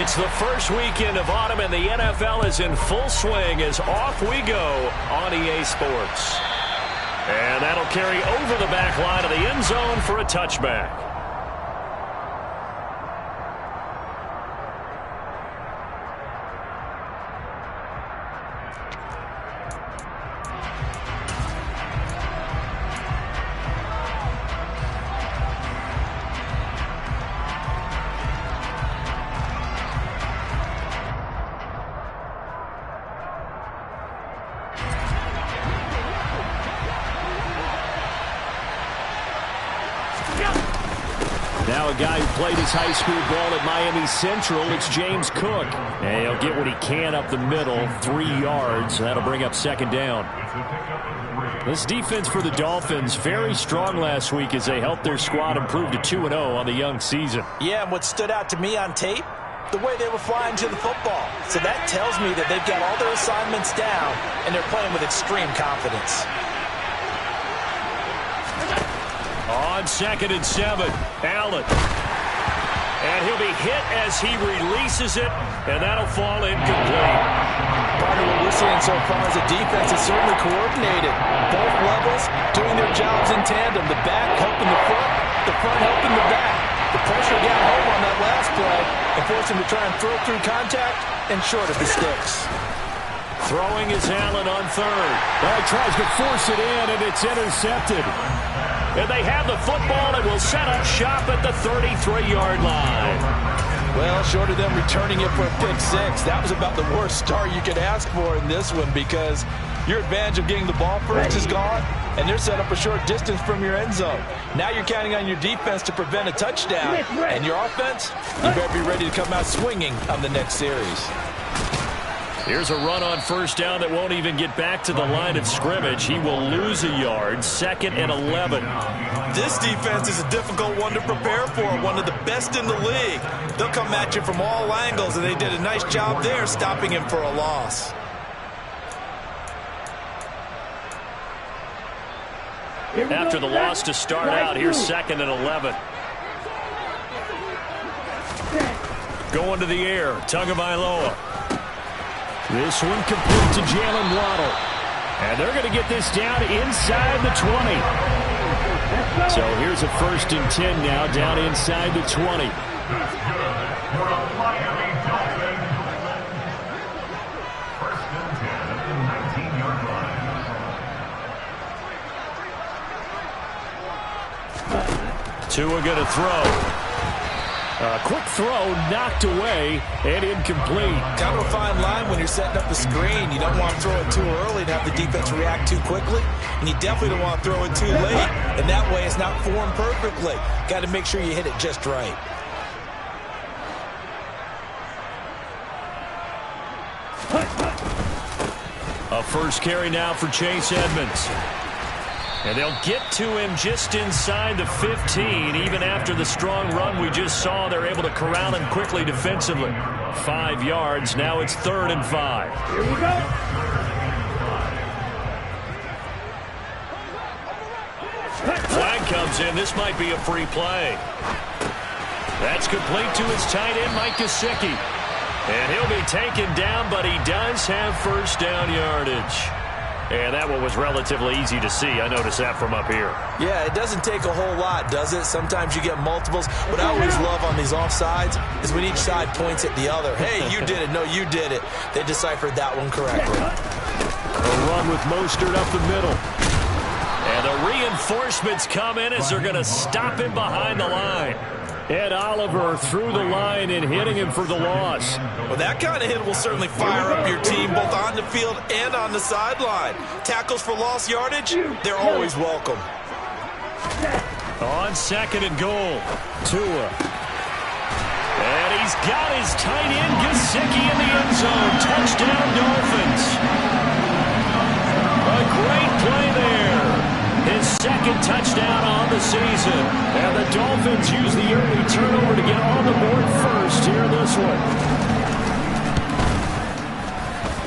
It's the first weekend of autumn, and the NFL is in full swing as off we go on EA Sports. And that'll carry over the back line of the end zone for a touchback. Now a guy who played his high school ball at Miami Central, it's James Cook. And he'll get what he can up the middle, 3 yards. That'll bring up second down. This defense for the Dolphins, very strong last week as they helped their squad improve to 2-0 on the young season. Yeah, and what stood out to me on tape, the way they were flying to the football. So that tells me that they've got all their assignments down, and they're playing with extreme confidence. On 2nd and 7, Allen. And he'll be hit as he releases it, and that'll fall incomplete. Part of what we're seeing so far is the defense is certainly coordinated. Both levels doing their jobs in tandem. The back helping the front helping the back. The pressure got home on that last play and forced him to try and throw through contact and short of the sticks. Throwing is Allen on 3rd. Well, he tries to force it in, and it's intercepted. And they have the football and will set up shop at the 33-yard line. Well, short of them returning it for a pick 6, that was about the worst start you could ask for in this one because your advantage of getting the ball first is gone, and they're set up a short distance from your end zone. Now you're counting on your defense to prevent a touchdown, and your offense, you better be ready to come out swinging on the next series. Here's a run on 1st down that won't even get back to the line of scrimmage. He will lose a yard, 2nd and 11. This defense is a difficult one to prepare for, one of the best in the league. They'll come at you from all angles, and they did a nice job there stopping him for a loss. After the loss to start out, here's 2nd and 11. Going to the air, Tagovailoa. This one complete to Jalen Waddle. And they're going to get this down inside the 20. So here's a 1st and 10 now, down inside the 20. Tua going to throw. A quick throw knocked away and incomplete. Kind of a fine line when you're setting up a screen. You don't want to throw it too early to have the defense react too quickly, and you definitely don't want to throw it too late, and that way it's not formed perfectly. Got to make sure you hit it just right. A first carry now for Chase Edmonds. And they'll get to him just inside the 15. Even after the strong run we just saw, they're able to corral him quickly defensively. 5 yards. Now it's 3rd and 5. Here we go. Flag comes in. This might be a free play. That's complete to his tight end, Mike Gesicki. And he'll be taken down, but he does have 1st down yardage. And that one was relatively easy to see. I noticed that from up here. Yeah, it doesn't take a whole lot, does it? Sometimes you get multiples. What I always love on these offsides is when each side points at the other. Hey, you did it. No, you did it. They deciphered that one correctly. A run with Mostert up the middle. And the reinforcements come in as they're going to stop him behind the line. Ed Oliver through the line and hitting him for the loss. Well, that kind of hit will certainly fire up your team both on the field and on the sideline. Tackles for lost yardage, they're always welcome. On 2nd and goal, Tua. And he's got his tight end, Gesicki, in the end zone. Touchdown, Dolphins. A great play there. His 2nd touchdown on the season. And the Dolphins use the early turnover to get on the board first here in this one.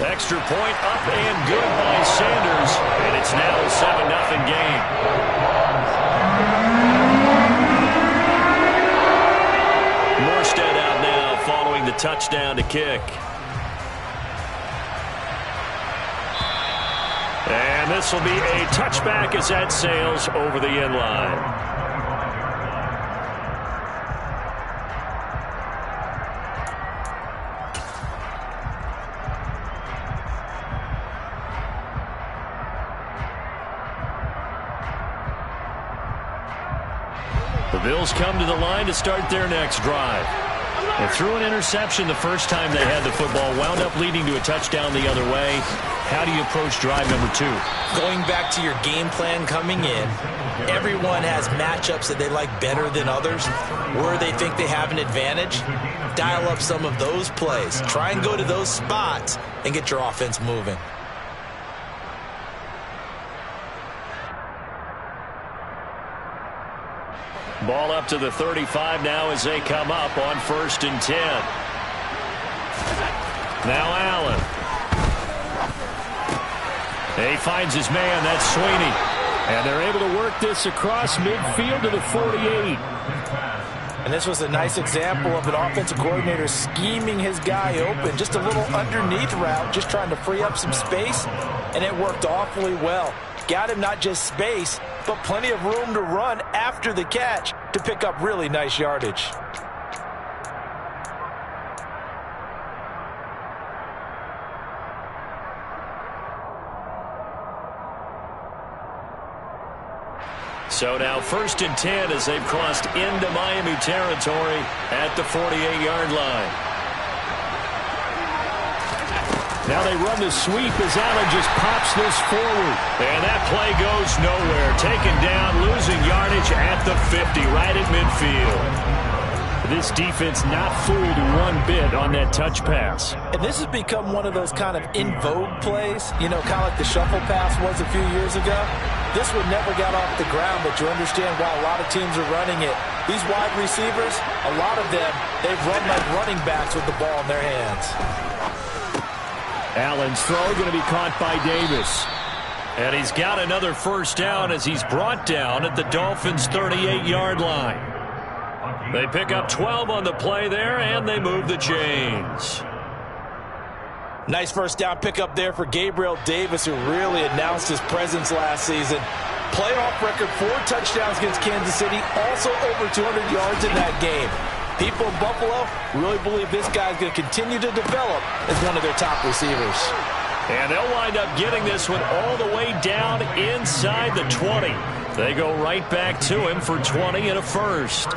Extra point up and good by Sanders. And it's now a 7-0 game. Morstead out now following the touchdown to kick. And this will be a touchback as that sails over the end line. The Bills come to the line to start their next drive. They threw an interception the first time they had the football, wound up leading to a touchdown the other way. How do you approach drive number 2? Going back to your game plan coming in, everyone has matchups that they like better than others, where they think they have an advantage. Dial up some of those plays. Try and go to those spots and get your offense moving. Ball up to the 35 now as they come up on 1st and 10. Now Allen. He finds his man. That's Sweeney. And they're able to work this across midfield to the 48. And this was a nice example of an offensive coordinator scheming his guy open. Just a little underneath route, just trying to free up some space. And it worked awfully well. Got him not just space, but plenty of room to run after the catch to pick up really nice yardage. So now 1st and 10 as they've crossed into Miami territory at the 48-yard line. Now they run the sweep as Allen just pops this forward. And that play goes nowhere. Taken down, losing yardage at the 50, right at midfield. This defense not fooled one bit on that touch pass. And this has become one of those kind of in vogue plays, you know, kind of like the shuffle pass was a few years ago. This one never got off the ground, but you understand why a lot of teams are running it. These wide receivers, a lot of them, they've run like running backs with the ball in their hands. Allen's throw going to be caught by Davis. And he's got another 1st down as he's brought down at the Dolphins' 38-yard line. They pick up 12 on the play there, and they move the chains. Nice 1st down pickup there for Gabriel Davis, who really announced his presence last season. Playoff record, 4 touchdowns against Kansas City, also over 200 yards in that game. People in Buffalo really believe this guy's going to continue to develop as one of their top receivers. And they'll wind up getting this one all the way down inside the 20. They go right back to him for 20 and a 1st.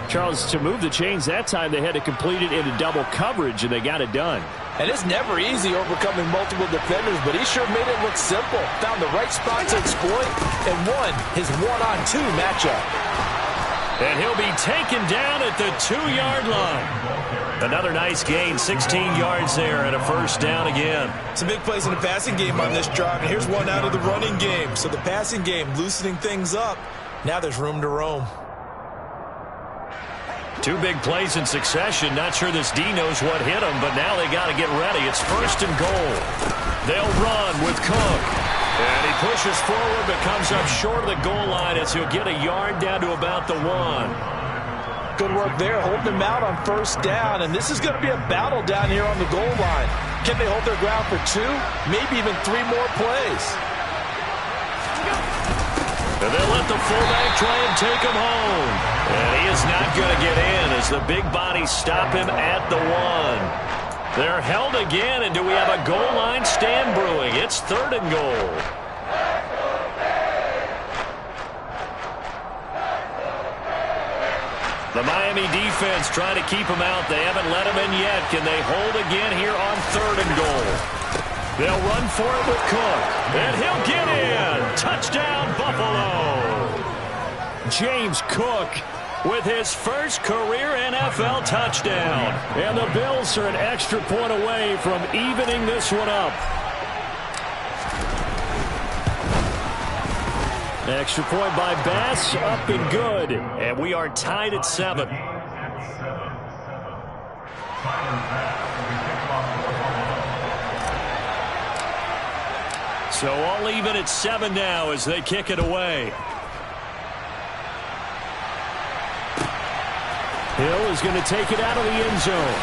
Charles, to move the chains that time, they had to complete it into double coverage, and they got it done. And it's never easy overcoming multiple defenders, but he sure made it look simple. Found the right spot to exploit and won his one-on-two matchup. And he'll be taken down at the 2-yard line. Another nice gain, 16 yards there, and a 1st down again. Some big plays in the passing game on this drive, and here's one out of the running game. So the passing game loosening things up. Now there's room to roam. 2 big plays in succession. Not sure this D knows what hit him, but now they got to get ready. It's 1st and goal. They'll run with Cook. And he pushes forward, but comes up short of the goal line as he'll get a yard down to about the 1. Good work there, holding them out on 1st down. And this is going to be a battle down here on the goal line. Can they hold their ground for 2, maybe even 3 more plays? And they'll let the fullback try and take him home. And he is not going to get in as the big bodies stop him at the 1. They're held again, and do we have a goal line stand brewing? It's 3rd and goal. The Miami defense trying to keep him out. They haven't let him in yet. Can they hold again here on 3rd and goal? They'll run for it with Cook. And he'll get in. Touchdown, Buffalo. James Cook with his 1st career NFL touchdown. And the Bills are an extra point away from evening this one up. Extra point by Bass, up and good. And we are tied at 7. So all even at 7 now as they kick it away. Hill is going to take it out of the end zone.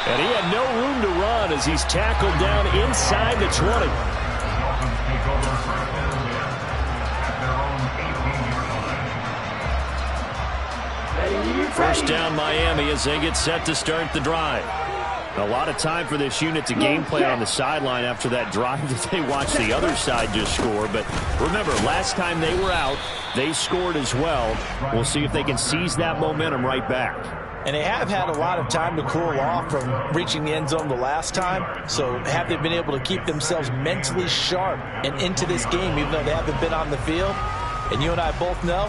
And he had no room to run as he's tackled down inside the 20. First down Miami as they get set to start the drive. A lot of time for this unit to game plan on the sideline after that drive that they watched the other side just score. But remember, last time they were out, they scored as well. We'll see if they can seize that momentum right back. And they have had a lot of time to cool off from reaching the end zone the last time. So have they been able to keep themselves mentally sharp and into this game even though they haven't been on the field? And you and I both know,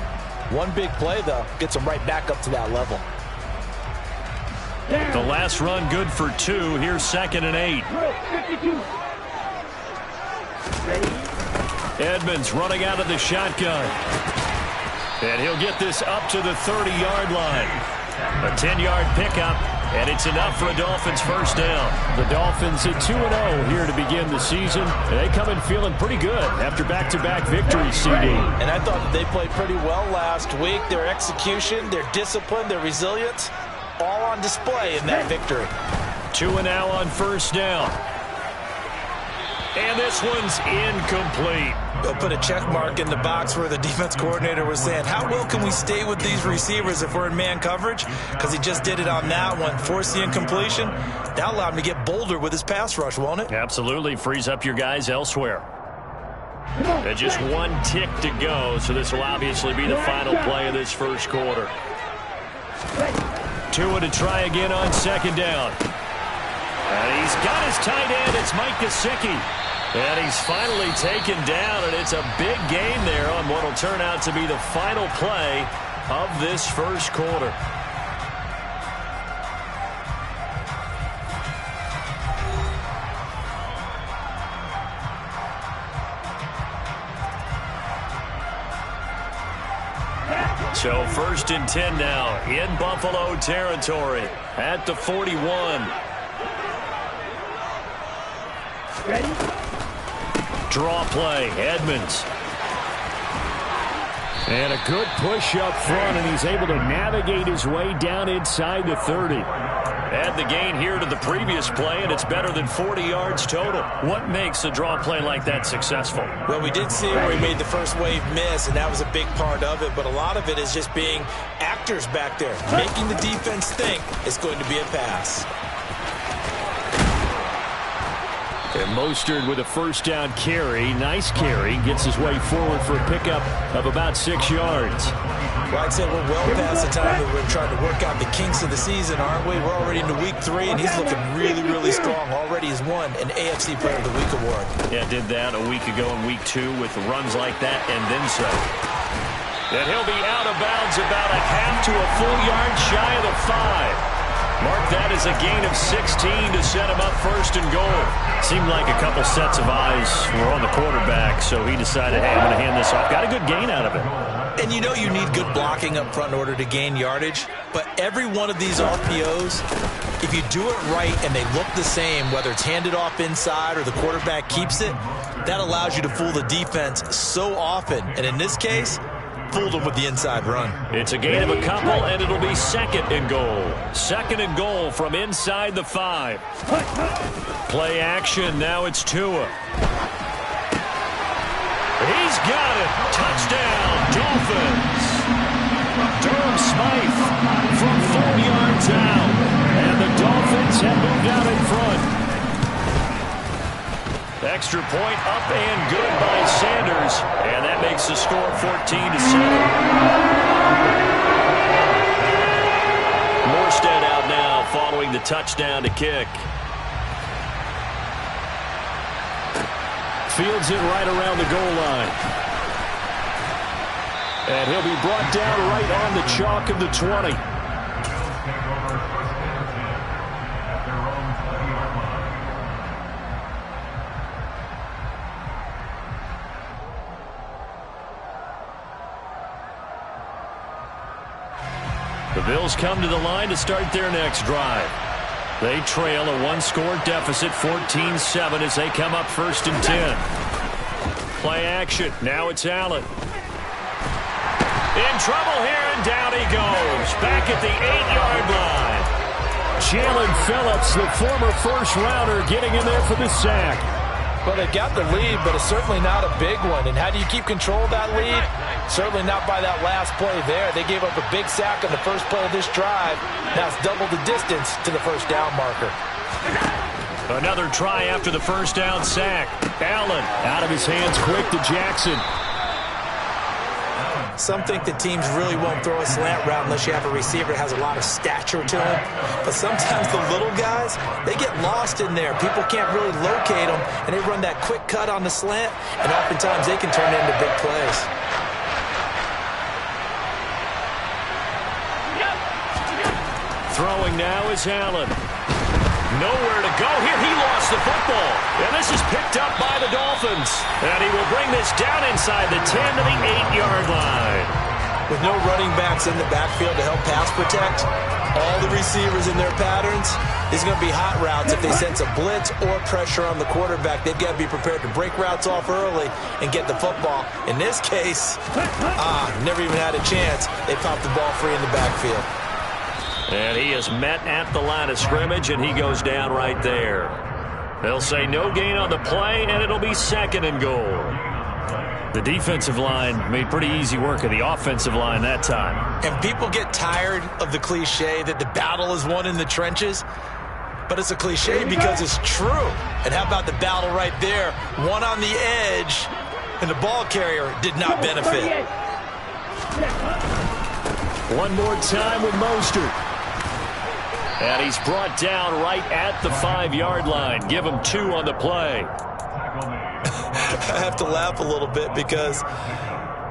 one big play, though, gets them right back up to that level. The last run good for 2. Here's 2nd and 8. Edmonds running out of the shotgun. And he'll get this up to the 30-yard line. A 10-yard pickup, and it's enough for a Dolphins first down. The Dolphins at 2-0 here to begin the season. They come in feeling pretty good after back-to-back victories, CD. And I thought that they played pretty well last week. Their execution, their discipline, their resilience, all on display in that victory. 2 now on first down. And this one's incomplete. They'll put a check mark in the box where the defense coordinator was saying, how well can we stay with these receivers if we're in man coverage? Because he just did it on that one, forced the incompletion. That allowed him to get bolder with his pass rush, won't it? Absolutely. Frees up your guys elsewhere. And just one tick to go, so this will obviously be the final play of this first quarter. Tua to try again on 2nd down. And he's got his tight end. It's Mike Gesicki. And he's finally taken down, and it's a big gain there on what will turn out to be the final play of this first quarter. So 1st and 10 now in Buffalo territory at the 41. Ready? Draw play, Edmonds. And a good push up front, and he's able to navigate his way down inside the 30. Add the gain here to the previous play, and it's better than 40 yards total. What makes a draw play like that successful? Well, we did see where he made the first wave miss, and that was a big part of it. But a lot of it is just being actors back there, making the defense think it's going to be a pass. And Mostert with a first down carry. Nice carry. Gets his way forward for a pickup of about 6 yards. Well, I'd say we're well past the time that we're trying to work out the kinks of the season, aren't we? We're already into week 3, and he's looking really, really strong. Already has won an AFC Player of the Week award. Yeah, did that a week ago in week 2 with runs like that and then so. And he'll be out of bounds about a half to a full yard shy of the 5. Mark that as a gain of 16 to set him up 1st and goal. Seemed like a couple sets of eyes were on the quarterback, so he decided, hey, I'm going to hand this off. Got a good gain out of it. And you know you need good blocking up front in order to gain yardage, but every one of these RPOs, if you do it right and they look the same, whether it's handed off inside or the quarterback keeps it, that allows you to fool the defense so often. And in this case, fooled him with the inside run. It's a gain of a couple, and it'll be 2nd and goal. 2nd and goal from inside the 5. Play action. Now it's Tua. He's got it. Touchdown, Dolphins. Durham Smythe from 4 yards out. And the Dolphins have moved out in front. Extra point up and good by Sanders. And that makes the score 14-7. Morstead out now following the touchdown to kick. Fields it right around the goal line. And he'll be brought down right on the chalk of the 20. The Bills come to the line to start their next drive. They trail a 1-score deficit, 14-7, as they come up 1st and 10. Play action. Now it's Allen. In trouble here, and down he goes. Back at the 8-yard line. Jalen Phillips, the former first-rounder, getting in there for the sack. Well, they got the lead, but it's certainly not a big one. And how do you keep control of that lead? Certainly not by that last play there. They gave up a big sack on the first play of this drive. Now it's double the distance to the first down marker. Another try after the first down sack. Allen out of his hands quick to Jackson. Some think that teams really won't throw a slant route unless you have a receiver that has a lot of stature to him. But sometimes the little guys, they get lost in there. People can't really locate them, and they run that quick cut on the slant, and oftentimes they can turn into big plays. Throwing now is Allen. Nowhere to go here. He lost the football. And this is picked up by the Dolphins. And he will bring this down inside the 10 to the 8-yard line. With no running backs in the backfield to help pass protect, all the receivers in their patterns, these are going to be hot routes if they sense a blitz or pressure on the quarterback. They've got to be prepared to break routes off early and get the football. In this case, never even had a chance. They popped the ball free in the backfield. And he is met at the line of scrimmage, and he goes down right there. They'll say no gain on the play, and it'll be 2nd and goal. The defensive line made pretty easy work of the offensive line that time. And people get tired of the cliche that the battle is won in the trenches. But it's a cliche because it's true. And how about the battle right there? One on the edge, and the ball carrier did not benefit. One more time with Mostert. And he's brought down right at the 5-yard line. Give him 2 on the play. I have to laugh a little bit because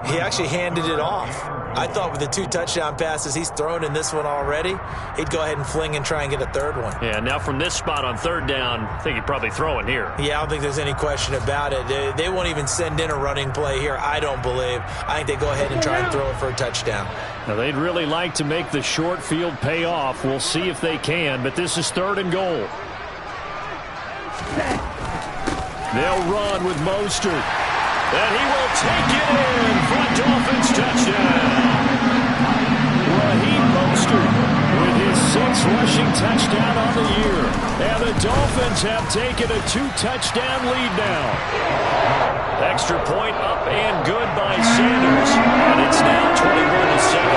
he actually handed it off. I thought with the 2 touchdown passes he's thrown in this one already, he'd go ahead and fling and try and get a 3rd one. Yeah, now from this spot on 3rd down, I think he'd probably throw it here. Yeah, I don't think there's any question about it. They won't even send in a running play here, I don't believe. I think they go ahead and try and throw it for a touchdown. Now, they'd really like to make the short field pay off. We'll see if they can, but this is 3rd and goal. They'll run with Mostert. And he will take it in for a Dolphins touchdown. Raheem Mostert with his 6th rushing touchdown on the year. And the Dolphins have taken a 2-touchdown lead now. Extra point up and good by Sanders. And it's now 21-7.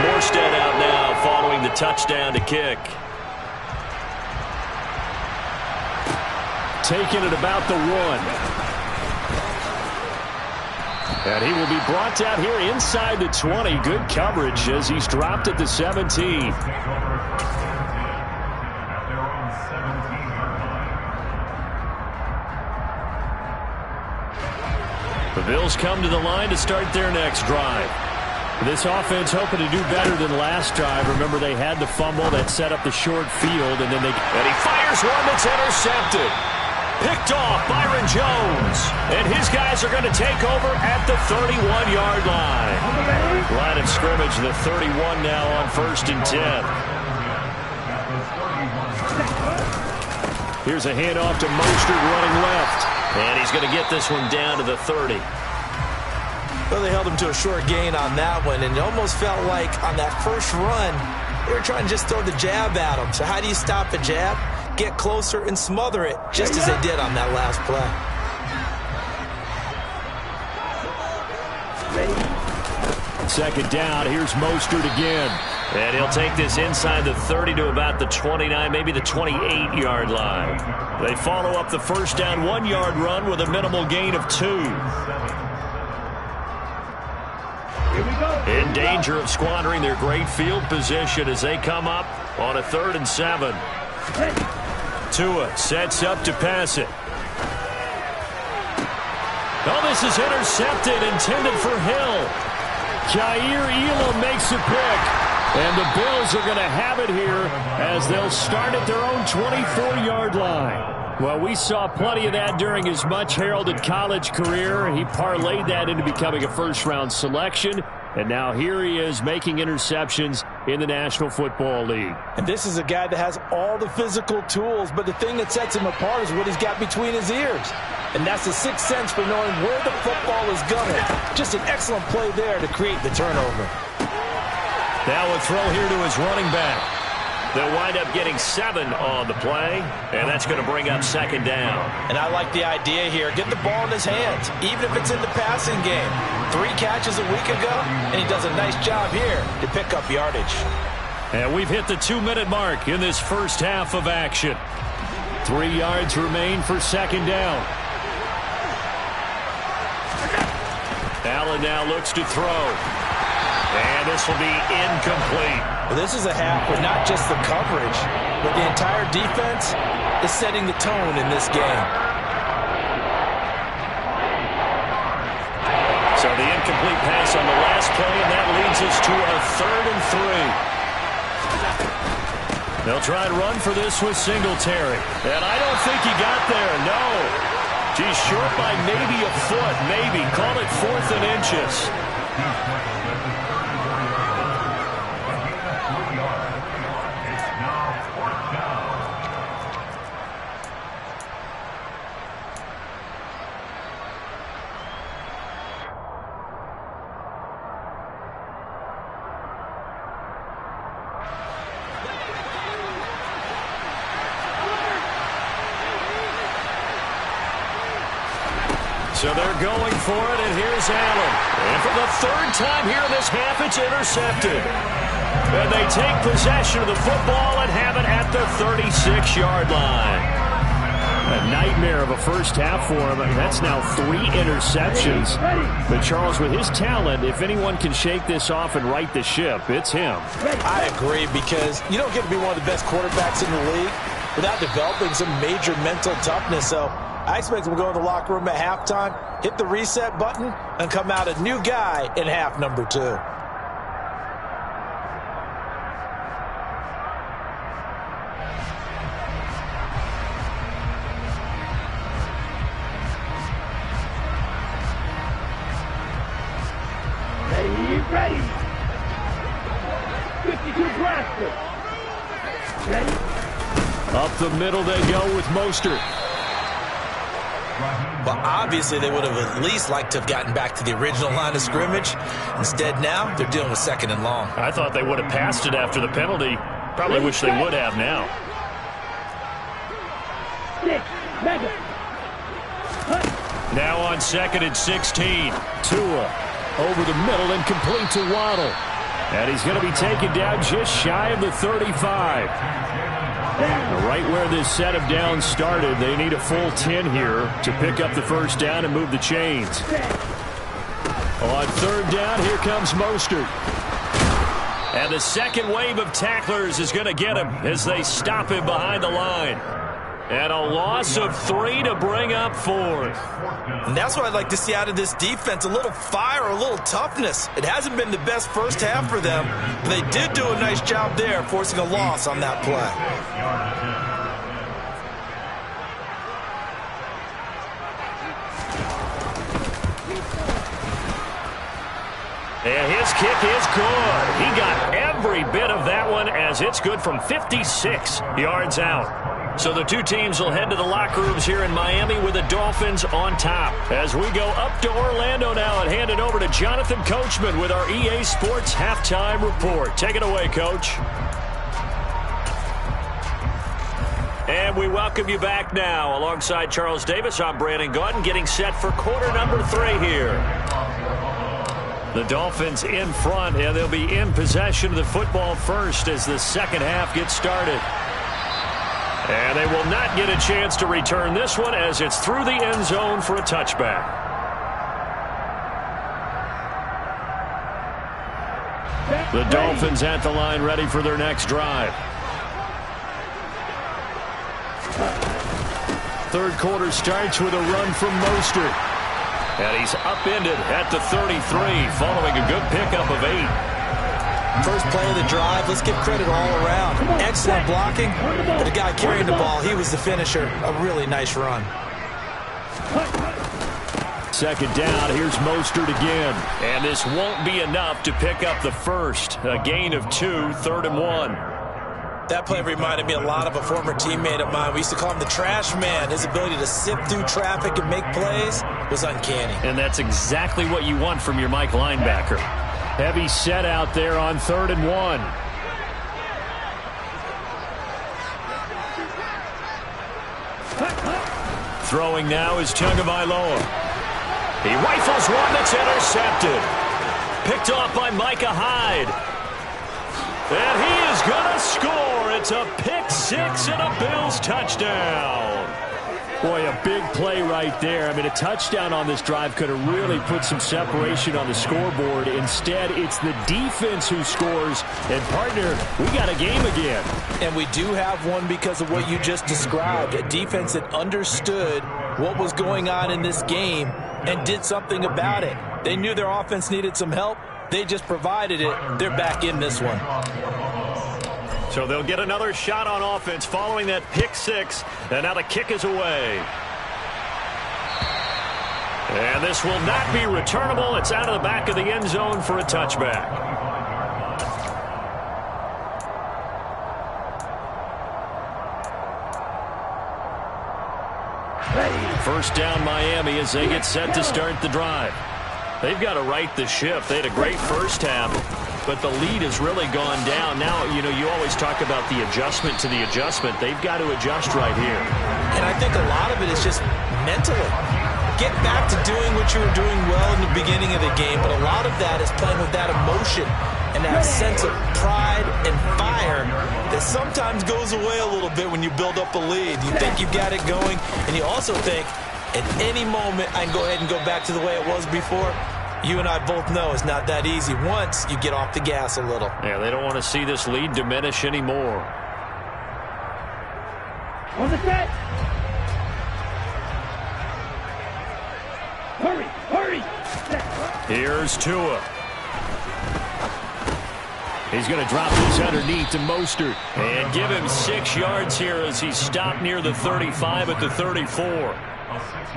Morstead out now following the touchdown to kick. Taking it about the 1. And he will be brought down here inside the 20. Good coverage as he's dropped at the 17. The Bills come to the line to start their next drive. This offense hoping to do better than last drive. Remember, they had the fumble that set up the short field, and then they... And he fires one that's intercepted. Picked off Byron Jones. And his guys are going to take over at the 31-yard line. Line of scrimmage, the 31 now on 1st and 10. Here's a handoff to Mostert running left. And he's going to get this one down to the 30. Well, they held him to a short gain on that one, and it almost felt like on that first run, they were trying to just throw the jab at him. So how do you stop a jab? Get closer and smother it, just as they did on that last play. 2nd down, here's Mostert again. And he'll take this inside the 30 to about the 29, maybe the 28-yard line. They follow up the first down 1-yard run with a minimal gain of 2. In danger of squandering their great field position as they come up on a 3rd and 7. Tua sets up to pass it. Oh, this is intercepted, intended for Hill. Jair Elam makes a pick. And the Bills are going to have it here as they'll start at their own 24-yard line. Well, we saw plenty of that during his much-heralded college career. He parlayed that into becoming a first-round selection. And now here he is making interceptions in the National Football League. And this is a guy that has all the physical tools, but the thing that sets him apart is what he's got between his ears. And that's the sixth sense for knowing where the football is going. Just an excellent play there to create the turnover. Now a throw here to his running back. They'll wind up getting 7 on the play, and that's going to bring up second down. And I like the idea here. Get the ball in his hands, even if it's in the passing game. 3 catches a week ago, and he does a nice job here to pick up yardage. And we've hit the 2-minute mark in this first half of action. 3 yards remain for second down. Allen now looks to throw. And this will be incomplete. Well, this is a half where not just the coverage, but the entire defense is setting the tone in this game. So the incomplete pass on the last play, and that leads us to a 3rd and 3. They'll try and run for this with Singletary. And I don't think he got there, no. He's short by maybe a foot, maybe. Call it 4th and inches. So they're going for it, and here's Allen. And for the 3rd time here in this half, it's intercepted. And they take possession of the football and have it at the 36-yard line. A nightmare of a first half for him. That's now 3 interceptions. But Charles, with his talent, if anyone can shake this off and right the ship, it's him. I agree, because you don't get to be one of the best quarterbacks in the league without developing some major mental toughness. So I expect him to go in the locker room at halftime, hit the reset button, and come out a new guy in half number 2. Ready. 52 blaster. Ready. Up the middle they go with Mostert. Well, obviously they would have at least liked to have gotten back to the original line of scrimmage. Instead now, they're dealing with 2nd and long. I thought they would have passed it after the penalty. Probably wish they would have now. 6, mega. Now on 2nd and 16. Tua over the middle and complete to Waddle. And he's going to be taken down just shy of the 35. Right where this set of downs started, they need a full 10 here to pick up the first down and move the chains. On 3rd down, here comes Mostert. And the second wave of tacklers is going to get him as they stop him behind the line. And a loss of 3 to bring up 4th. And that's what I'd like to see out of this defense, a little fire, a little toughness. It hasn't been the best first half for them, but they did do a nice job there, forcing a loss on that play. And his kick is good. He got every bit of that one as it's good from 56 yards out. So the 2 teams will head to the locker rooms here in Miami with the Dolphins on top. As we go up to Orlando now and hand it over to Jonathan Coachman with our EA Sports Halftime Report. Take it away, Coach. And we welcome you back now. Alongside Charles Davis, I'm Brandon Gaudin, getting set for quarter number 3 here. The Dolphins in front, and they'll be in possession of the football first as the second half gets started. And they will not get a chance to return this one as it's through the end zone for a touchback. The Dolphins at the line ready for their next drive. 3rd quarter starts with a run from Mostert. And he's upended at the 33 following a good pickup of 8. First play of the drive, let's give credit all around. Excellent blocking, but the guy carrying the ball, he was the finisher. A really nice run. Second down, here's Mostert again. And this won't be enough to pick up the first. A gain of 2, 3rd and 1. That play reminded me a lot of a former teammate of mine. We used to call him the trash man. His ability to sift through traffic and make plays was uncanny. And that's exactly what you want from your Mike linebacker. Heavy set out there on 3rd and 1. Throwing now is Tagovailoa. He rifles one that's intercepted. Picked off by Micah Hyde. And he is going to score. It's a pick six and a Bills touchdown. Boy, a big play right there. I mean, a touchdown on this drive could have really put some separation on the scoreboard. Instead, it's the defense who scores. And, partner, we got a game again. And we do have one because of what you just described. A defense that understood what was going on in this game and did something about it. They knew their offense needed some help. They just provided it. They're back in this one. So they'll get another shot on offense following that pick six. And now the kick is away. And this will not be returnable. It's out of the back of the end zone for a touchback. First down Miami as they get set to start the drive. They've got to right the ship. They had a great first half, but the lead has really gone down. Now, you always talk about the adjustment to the adjustment. They've got to adjust right here. And I think a lot of it is just mentally. Get back to doing what you were doing well in the beginning of the game, but a lot of that is playing with that emotion and that sense of pride and fire that sometimes goes away a little bit when you build up a lead. You think you've got it going, and you also think at any moment I can go ahead and go back to the way it was before. You and I both know it's not that easy once you get off the gas a little. Yeah, they don't want to see this lead diminish anymore. On the set. Hurry, hurry. Here's Tua. He's going to drop this underneath to Mostert. And give him 6 yards here as he stopped near the 35 at the 34.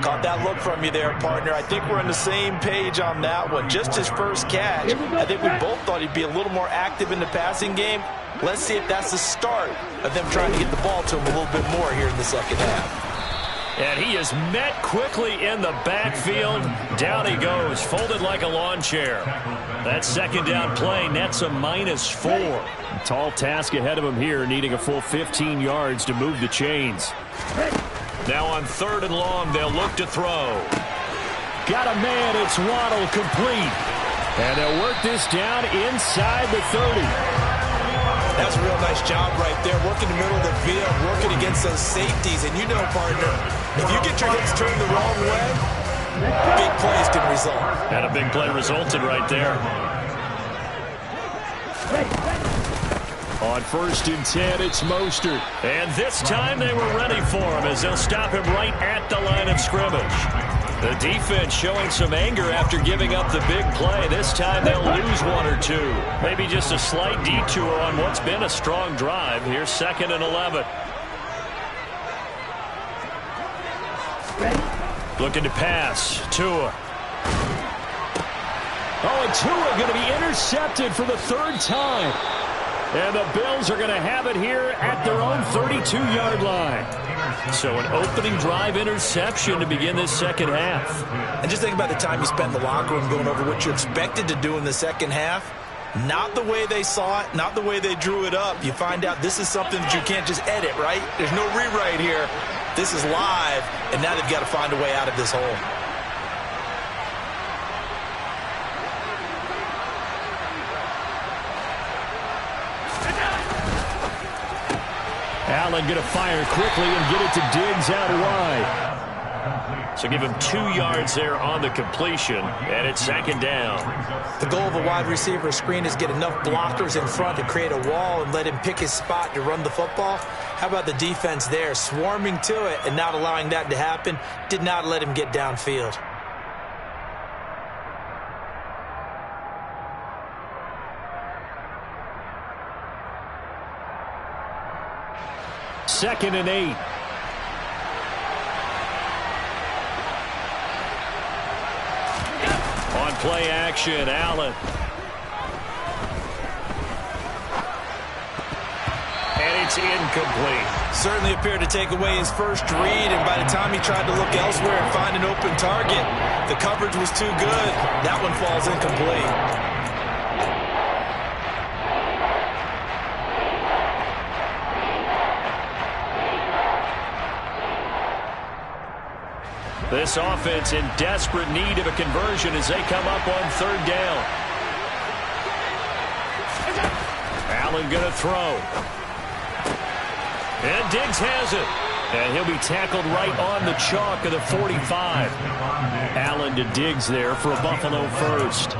Caught that look from you there, partner. I think we're on the same page on that one. Just his first catch. I think we both thought he'd be a little more active in the passing game. Let's see if that's the start of them trying to get the ball to him a little bit more here in the second half. And he is met quickly in the backfield. Down he goes, folded like a lawn chair. That second down play nets a -4. Tall task ahead of him here, needing a full 15 yards to move the chains. Now on 3rd and long, they'll look to throw. Got a man, it's Waddle, complete. And they'll work this down inside the 30. That's a real nice job right there, working the middle of the field, working against those safeties. And you know, partner, if you get your hips turned the wrong way, big plays can result. And a big play resulted right there. On 1st and 10, it's Mostert. And this time they were ready for him as they'll stop him right at the line of scrimmage. The defense showing some anger after giving up the big play. This time they'll lose 1 or 2. Maybe just a slight detour on what's been a strong drive. Here's 2nd and 11. Looking to pass. Tua. Oh, and Tua going to be intercepted for the 3rd time. And the Bills are going to have it here at their own 32-yard line. So an opening drive interception to begin this second half. And just think about the time you spent in the locker room going over what you expected to do in the second half. Not the way they saw it, not the way they drew it up. You find out this is something that you can't just edit, right? There's no rewrite here. This is live, and now they've got to find a way out of this hole. Allen going to fire quickly and get it to Diggs out wide. So give him 2 yards there on the completion, and it's 2nd down. The goal of a wide receiver screen is get enough blockers in front to create a wall and let him pick his spot to run the football. How about the defense there, swarming to it and not allowing that to happen? Did not let him get downfield. Second and 8. play action. Allen. And it's incomplete. Certainly appeared to take away his first read, and by the time he tried to look elsewhere and find an open target, the coverage was too good. That one falls incomplete. This offense in desperate need of a conversion as they come up on third down. Allen going to throw. And Diggs has it. And he'll be tackled right on the chalk of the 45. Allen to Diggs there for a Buffalo first.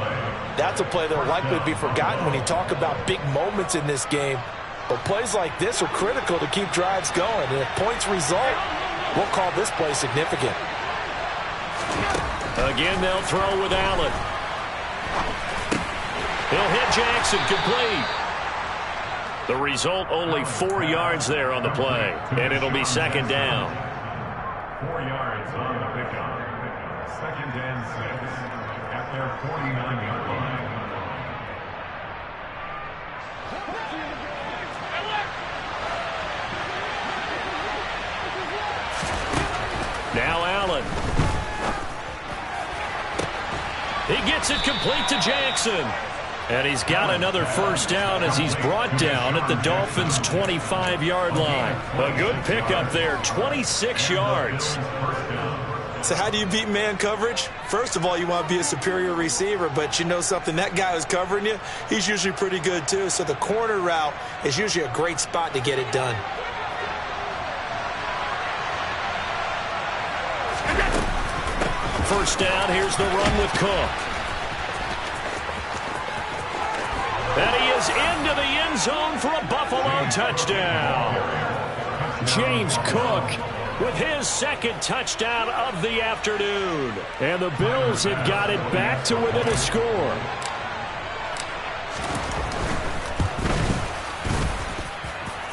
That's a play that will likely be forgotten when you talk about big moments in this game. But plays like this are critical to keep drives going. And if points result, we'll call this play significant. Again, they'll throw with Allen. He'll hit Jackson, complete. The result, only 4 yards there on the play. And it'll be second down. 4 yards on the pickup. Second and 6 at their 49-yard line. Now Allen. He gets it complete to Jackson. And he's got another first down as he's brought down at the Dolphins' 25-yard line. A good pickup there, 26 yards. So how do you beat man coverage? First of all, you want to be a superior receiver, but you know something, that guy who's covering you, he's usually pretty good too. So the corner route is usually a great spot to get it done. First down, here's the run with Cook. And he is into the end zone for a Buffalo touchdown. James Cook with his second touchdown of the afternoon. And the Bills have got it back to within a score.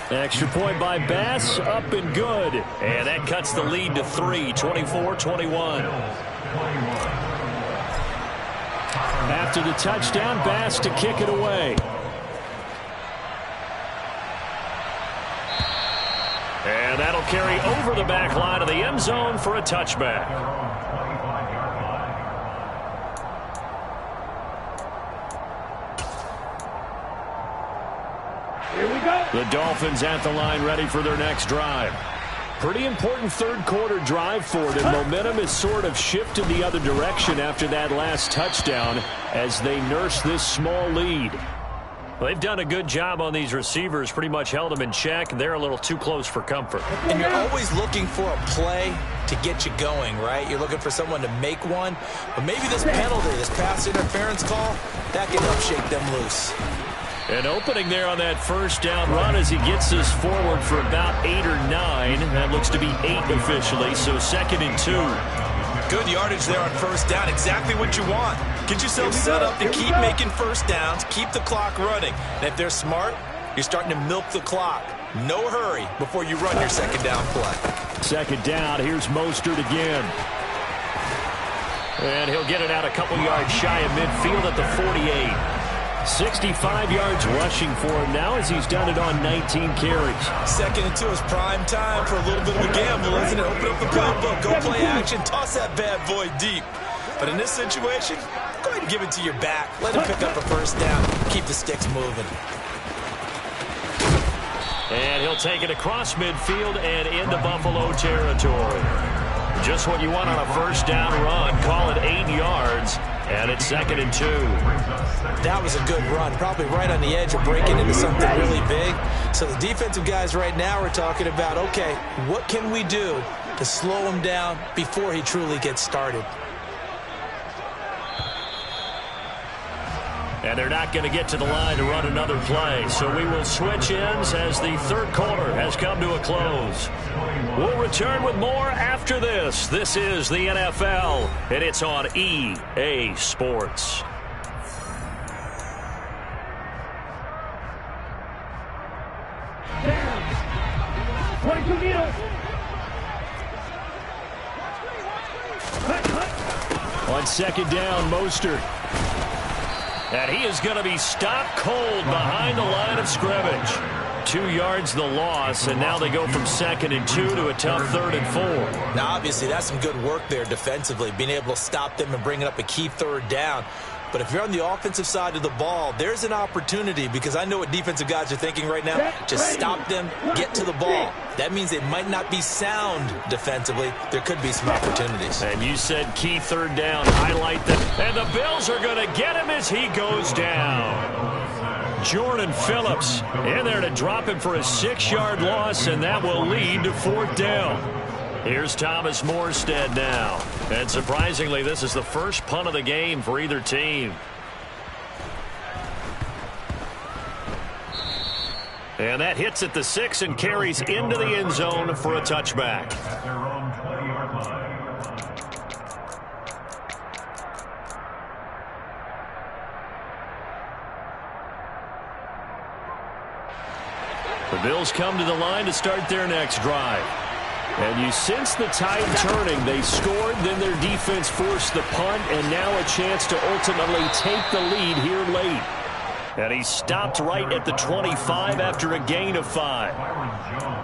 Extra point by Bass, up and good. And that cuts the lead to 3, 24-21. After the touchdown, Bass to kick it away. And that'll carry over the back line of the end zone for a touchback. Here we go. The Dolphins at the line, ready for their next drive. Pretty important third quarter drive for them. Momentum has sort of shifted the other direction after that last touchdown as they nurse this small lead. Well, they've done a good job on these receivers, pretty much held them in check. They're a little too close for comfort. And you're always looking for a play to get you going, right? You're looking for someone to make one. But maybe this penalty, this pass interference call, that can help shake them loose. An opening there on that first down run as he gets us forward for about 8 or 9. That looks to be 8 officially, so 2nd and 2. Good yardage there on first down. Exactly what you want. Get yourself set up to keep making first downs, keep the clock running. And if they're smart, you're starting to milk the clock. No hurry before you run your second down play. Second down, here's Mostert again. And he'll get it out a couple yards shy of midfield at the 48. 65 yards rushing for him now as he's done it on 19 carries. 2nd and 2 is prime time for a little bit of a gamble, isn't it? Open up the playbook, go play action, toss that bad boy deep. But in this situation, go ahead and give it to your back. Let him pick up a first down. Keep the sticks moving. And he'll take it across midfield and into Buffalo territory. Just what you want on a first down run. Call it 8 yards. And it's 2nd and 2. That was a good run. Probably right on the edge of breaking into something really big. So the defensive guys right now are talking about, okay, what can we do to slow him down before he truly gets started? And they're not going to get to the line to run another play. So we will switch ends as the third quarter has come to a close. We'll return with more after this. This is the NFL, and it's on EA Sports. Down. 22 meters. On second down, Mostert. And he is going to be stopped cold behind the line of scrimmage. 2 yards the loss, and now they go from 2nd and 2 to a tough 3rd and 4. Now, obviously, that's some good work there defensively, being able to stop them and bringing up a key 3rd down. But if you're on the offensive side of the ball, there's an opportunity, because I know what defensive guys are thinking right now. Just stop them, get to the ball. That means they might not be sound defensively. There could be some opportunities. And you said key 3rd down. Highlight them. And the Bills are going to get him as he goes down. Jordan Phillips in there to drop him for a 6-yard loss, and that will lead to 4th down. Here's Thomas Morstead now. And surprisingly, this is the first punt of the game for either team. And that hits at the 6 and carries into the end zone for a touchback. At their own 20-yard line. The Bills come to the line to start their next drive. And you sense the tide turning. They scored, then their defense forced the punt, and now a chance to ultimately take the lead here late. And he stopped right at the 25 after a gain of 5.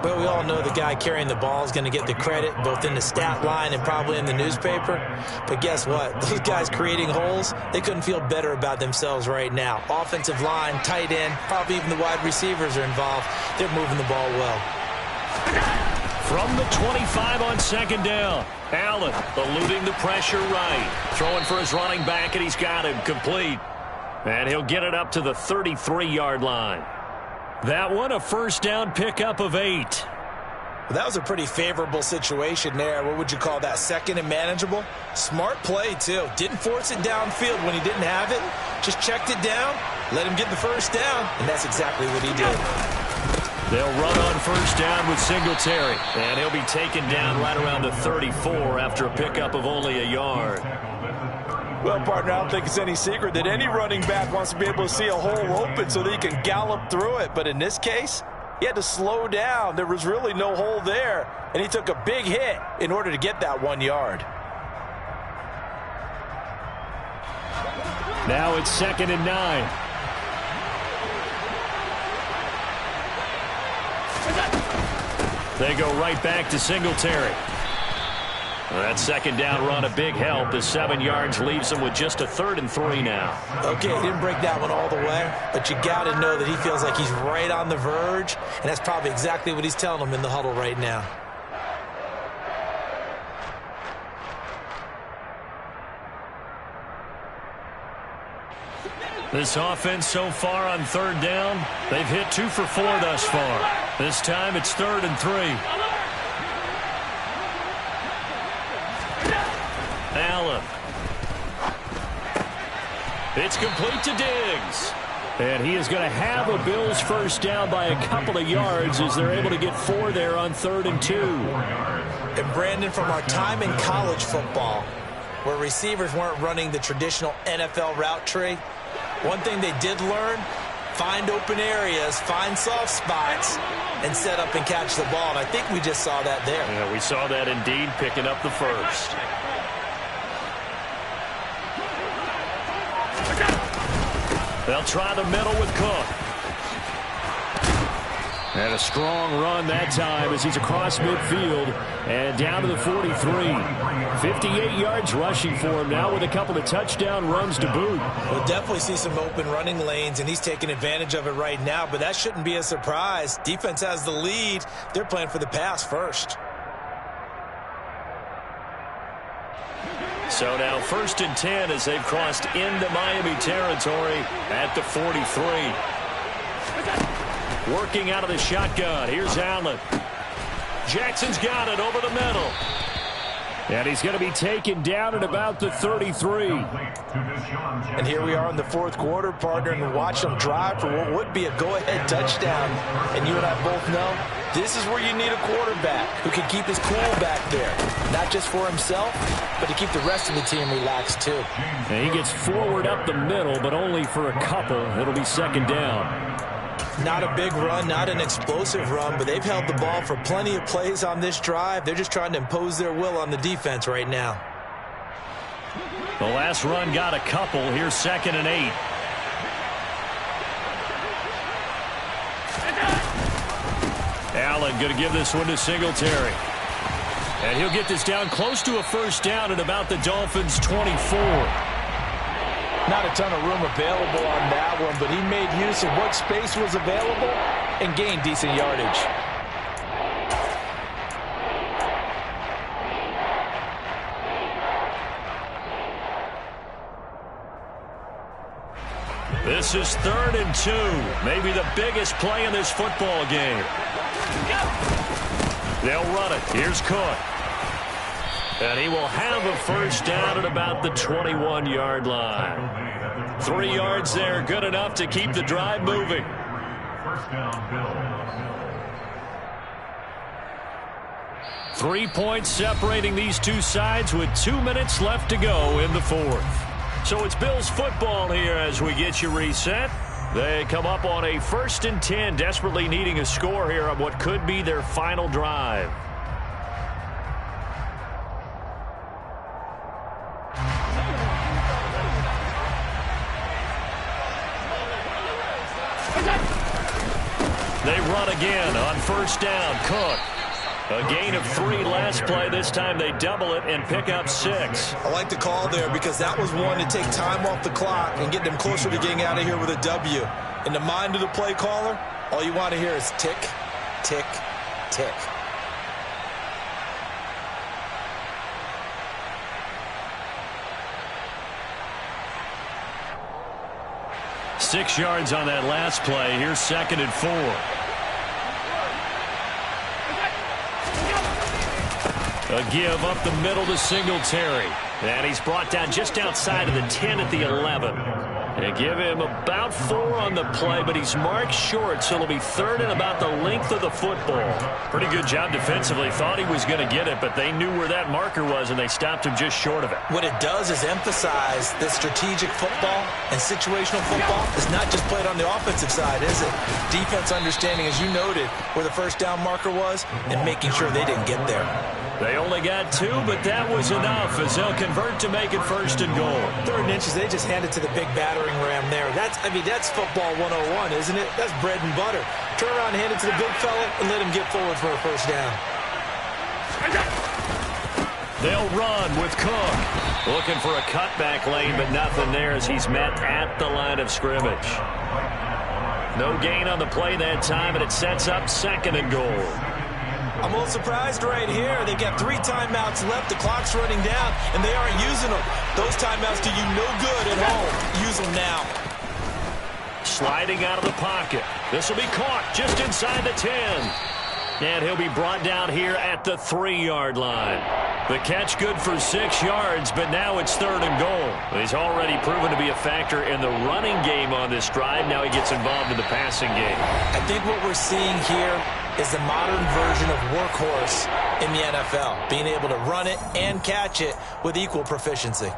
Well, we all know the guy carrying the ball is going to get the credit, both in the stat line and probably in the newspaper. But guess what? Those guys creating holes, they couldn't feel better about themselves right now. Offensive line, tight end, probably even the wide receivers are involved. They're moving the ball well. From the 25 on 2nd down, Allen eluding the pressure right. Throwing for his running back, and he's got him complete. And he'll get it up to the 33-yard line. That one, a 1st down pickup of 8. Well, that was a pretty favorable situation there. What would you call that? 2nd and manageable? Smart play, too. Didn't force it downfield when he didn't have it. Just checked it down, let him get the 1st down, and that's exactly what he did. They'll run on 1st down with Singletary. And he'll be taken down right around the 34 after a pickup of only a yard. Well, partner, I don't think it's any secret that any running back wants to be able to see a hole open so that he can gallop through it. But in this case, he had to slow down. There was really no hole there, and he took a big hit in order to get that 1 yard. Now it's 2nd and 9. They go right back to Singletary. That 2nd down run, a big help. The 7 yards leaves him with just a 3rd and 3 now. Okay, he didn't break that one all the way, but you got to know that he feels like he's right on the verge, and that's probably exactly what he's telling them in the huddle right now. This offense so far on 3rd down, they've hit 2 for 4 thus far. This time it's 3rd and 3. Allen. It's complete to Diggs. And he is going to have a Bills 1st down by a couple of yards as they're able to get 4 there on 3rd and 2. And Brandon, from our time in college football, where receivers weren't running the traditional NFL route tree, one thing they did learn, find open areas, find soft spots, and set up and catch the ball. And I think we just saw that there. Yeah, we saw that indeed, picking up the 1st. They'll try the middle with Cook. And a strong run that time as he's across midfield and down to the 43. 58 yards rushing for him now with a couple of touchdown runs to boot. We'll definitely see some open running lanes, and he's taking advantage of it right now, but that shouldn't be a surprise. Defense has the lead. They're playing for the pass first. So now 1st and 10 as they've crossed into Miami territory at the 43. Working out of the shotgun. Here's Allen. Jackson's got it over the middle. And he's going to be taken down at about the 33. And here we are in the 4th quarter, partner, and watch them drive for what would be a go-ahead touchdown. And you and I both know this is where you need a quarterback who can keep his cool back there. Not just for himself, but to keep the rest of the team relaxed too. And he gets forward up the middle, but only for a couple. It'll be 2nd down. Not a big run, not an explosive run, but they've held the ball for plenty of plays on this drive. They're just trying to impose their will on the defense right now. The last run got a couple. Here's 2nd and 8. Allen going to give this one to Singletary. And he'll get this down close to a first down at about the Dolphins' 24. Not a ton of room available on that one, but he made use of what space was available and gained decent yardage. This is 3rd and 2. Maybe the biggest play in this football game. They'll run it. Here's Cook. And he will have a first down at about the 21-yard line. 3 yards there, good enough to keep the drive moving. First down, Bills. 3 points separating these two sides with 2 minutes left to go in the 4th. So it's Bills football here as we get you reset. They come up on a 1st and 10, desperately needing a score here on what could be their final drive. They run again on 1st down. Cook. A gain of 3 last play. This time they double it and pick up 6. I like the call there because that was one to take time off the clock and get them closer to getting out of here with a W. In the mind of the play caller, all you want to hear is tick, tick, tick. Six yards on that last play. Here's 2nd and 4. A give up the middle to Singletary. And he's brought down just outside of the 10 at the 11. They give him about 4 on the play, but he's marked short, so it'll be 3rd and about the length of the football. Pretty good job defensively. Thought he was going to get it, but they knew where that marker was, and they stopped him just short of it. What it does is emphasize that strategic football and situational football is not just played on the offensive side, is it? Defense understanding, as you noted, where the first down marker was and making sure they didn't get there. They only got 2, but that was enough as they'll convert to make it 1st and goal. 3rd and inches, they just hand it to the big battering ram there. That's football 101, isn't it? That's bread and butter. Turn around, hand it to the big fella, and let him get forward for a first down. They'll run with Cook. Looking for a cutback lane, but nothing there as he's met at the line of scrimmage. No gain on the play that time, and it sets up 2nd and goal. I'm a little surprised right here. They've got 3 timeouts left. The clock's running down, and they aren't using them. Those timeouts do you no good at home. Use them now. Sliding out of the pocket. This will be caught just inside the 10. And he'll be brought down here at the 3-yard line. The catch good for 6 yards, but now it's 3rd and goal. He's already proven to be a factor in the running game on this drive. Now he gets involved in the passing game. I think what we're seeing here is the modern version of workhorse in the NFL, being able to run it and catch it with equal proficiency.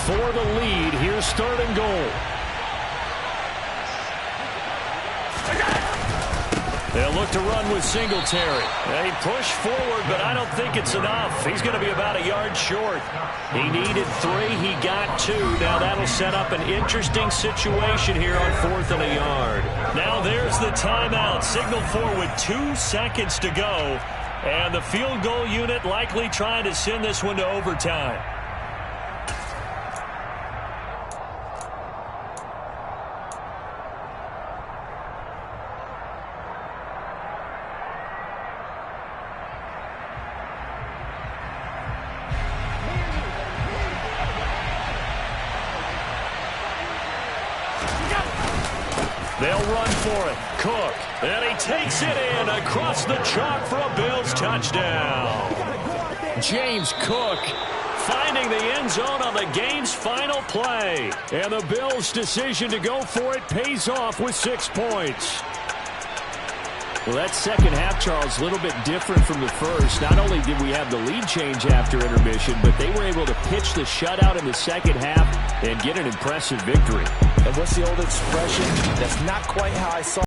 For the lead, here's 3rd and goal. They'll look to run with Singletary. They push forward, but I don't think it's enough. He's going to be about a yard short. He needed 3. He got 2. Now that'll set up an interesting situation here on 4th and a yard. Now there's the timeout. Signaled for with 2 seconds to go. And the field goal unit likely trying to send this one to overtime. They'll run for it. Cook. And he takes it in across the chalk for a Bills touchdown. James Cook finding the end zone on the game's final play. And the Bills' decision to go for it pays off with 6 points. Well, that second half, Charles, a little bit different from the first. Not only did we have the lead change after intermission, but they were able to pitch the shutout in the second half and get an impressive victory. And what's the old expression? That's not quite how I saw